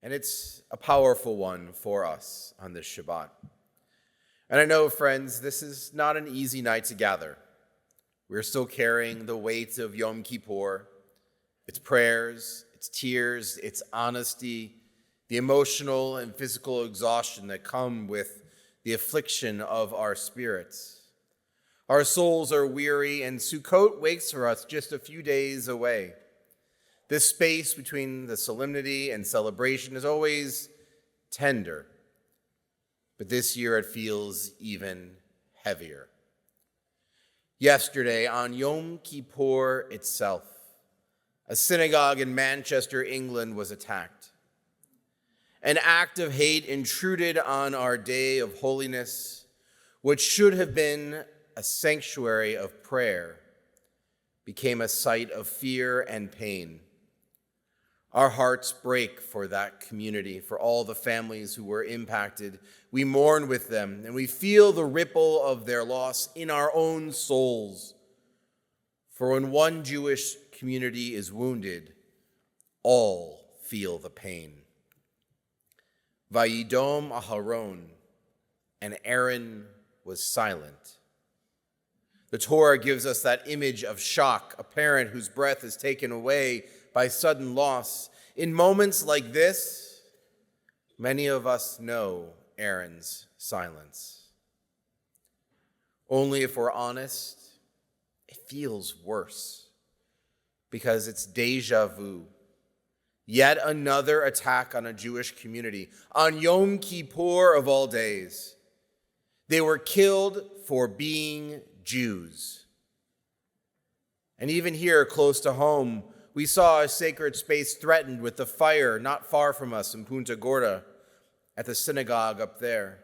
And it's a powerful one for us on this Shabbat. And I know, friends, this is not an easy night to gather. We're still carrying the weight of Yom Kippur, its prayers, its tears, its honesty, the emotional and physical exhaustion that come with the affliction of our spirits. Our souls are weary, and Sukkot waits for us just a few days away. This space between the solemnity and celebration is always tender, but this year it feels even heavier. Yesterday, on Yom Kippur itself, a synagogue in Manchester, England was attacked. An act of hate intruded on our day of holiness, which should have been a sanctuary of prayer, became a site of fear and pain. Our hearts break for that community, for all the families who were impacted. We mourn with them, and we feel the ripple of their loss in our own souls. For when one Jewish community is wounded, all feel the pain. Vayidom Aharon, and Aaron was silent. The Torah gives us that image of shock, a parent whose breath is taken away by sudden loss. In moments like this, many of us know Aaron's silence. Only if we're honest, it feels worse because it's deja vu. Yet another attack on a Jewish community, on Yom Kippur of all days. They were killed for being Jews. And even here, close to home, we saw a sacred space threatened with the fire not far from us in Punta Gorda, at the synagogue up there.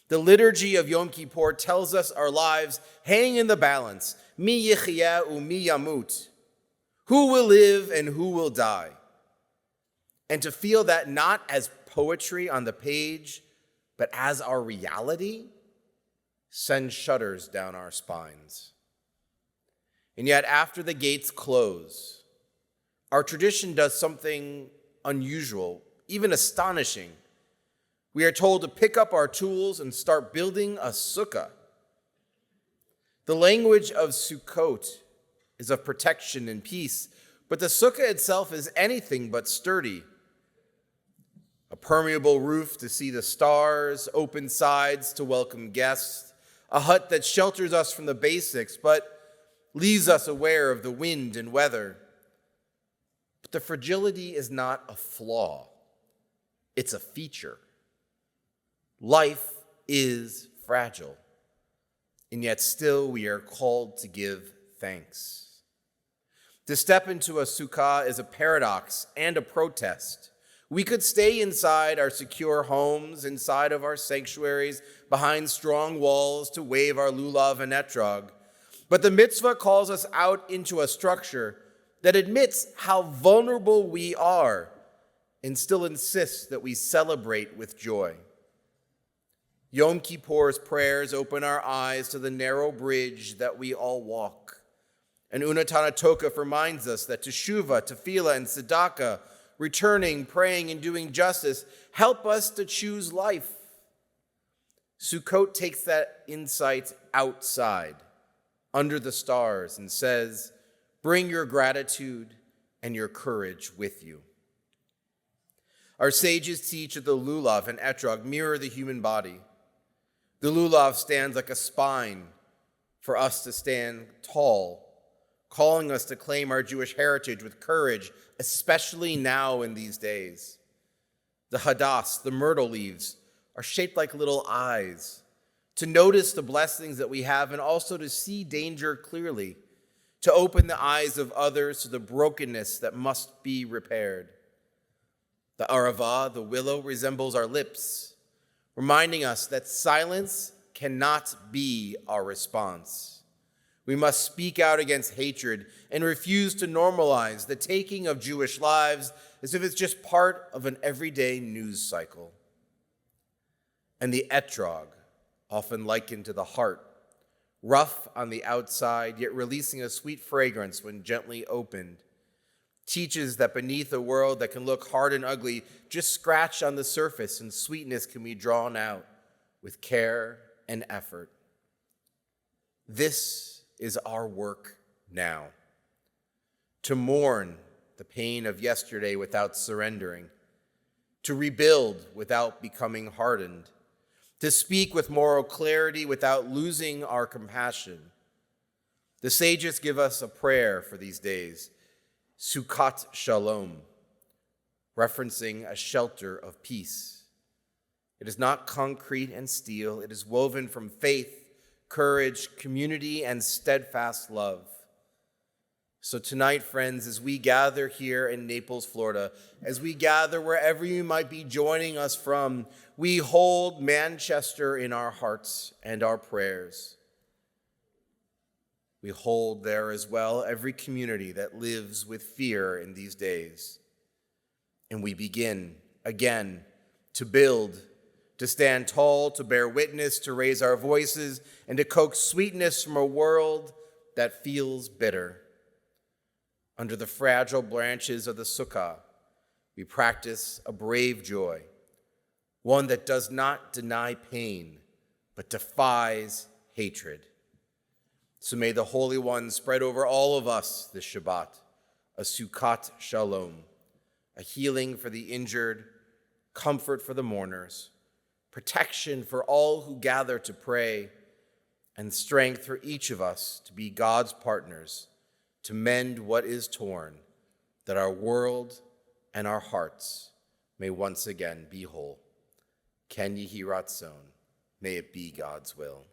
The liturgy of Yom Kippur tells us our lives hang in the balance. Mi yichya u mi yamut. Who will live and who will die? And to feel that not as poetry on the page, but as our reality, sends shudders down our spines. And yet, after the gates close, our tradition does something unusual, even astonishing. We are told to pick up our tools and start building a sukkah. The language of Sukkot is of protection and peace, but the sukkah itself is anything but sturdy. A permeable roof to see the stars, open sides to welcome guests, a hut that shelters us from the basics, but leaves us aware of the wind and weather. But the fragility is not a flaw. It's a feature. Life is fragile, and yet still we are called to give thanks. To step into a sukkah is a paradox and a protest. We could stay inside our secure homes, inside of our sanctuaries, behind strong walls to wave our lulav and etrog. But the mitzvah calls us out into a structure that admits how vulnerable we are and still insists that we celebrate with joy. Yom Kippur's prayers open our eyes to the narrow bridge that we all walk. And Unatana Tokef reminds us that teshuvah, tefillah, and tzedakah, returning, praying, and doing justice, help us to choose life. Sukkot takes that insight outside, under the stars, and says, bring your gratitude and your courage with you. Our sages teach that the lulav and etrog mirror the human body. The lulav stands like a spine for us to stand tall, calling us to claim our Jewish heritage with courage, especially now in these days. The hadass, the myrtle leaves, are shaped like little eyes, to notice the blessings that we have and also to see danger clearly, to open the eyes of others to the brokenness that must be repaired. The aravah, the willow, resembles our lips, reminding us that silence cannot be our response. We must speak out against hatred and refuse to normalize the taking of Jewish lives as if it's just part of an everyday news cycle. And the etrog, often likened to the heart, rough on the outside, yet releasing a sweet fragrance when gently opened, teaches that beneath a world that can look hard and ugly, just scratched on the surface and sweetness can be drawn out with care and effort. This is our work now, to mourn the pain of yesterday without surrendering, to rebuild without becoming hardened, to speak with moral clarity without losing our compassion. The sages give us a prayer for these days, Sukkat Shalom, referencing a shelter of peace. It is not concrete and steel. It is woven from faith, courage, community, and steadfast love. So tonight, friends, as we gather here in Naples, Florida, as we gather wherever you might be joining us from, we hold Manchester in our hearts and our prayers. We hold there as well every community that lives with fear in these days. And we begin again to build, to stand tall, to bear witness, to raise our voices, and to coax sweetness from a world that feels bitter. Under the fragile branches of the Sukkat, we practice a brave joy, one that does not deny pain, but defies hatred. So may the Holy One spread over all of us this Shabbat, a Sukkat Shalom, a healing for the injured, comfort for the mourners, protection for all who gather to pray, and strength for each of us to be God's partners, to mend what is torn, that our world and our hearts may once again be whole. Ken Yehi Ratzon, may it be God's will.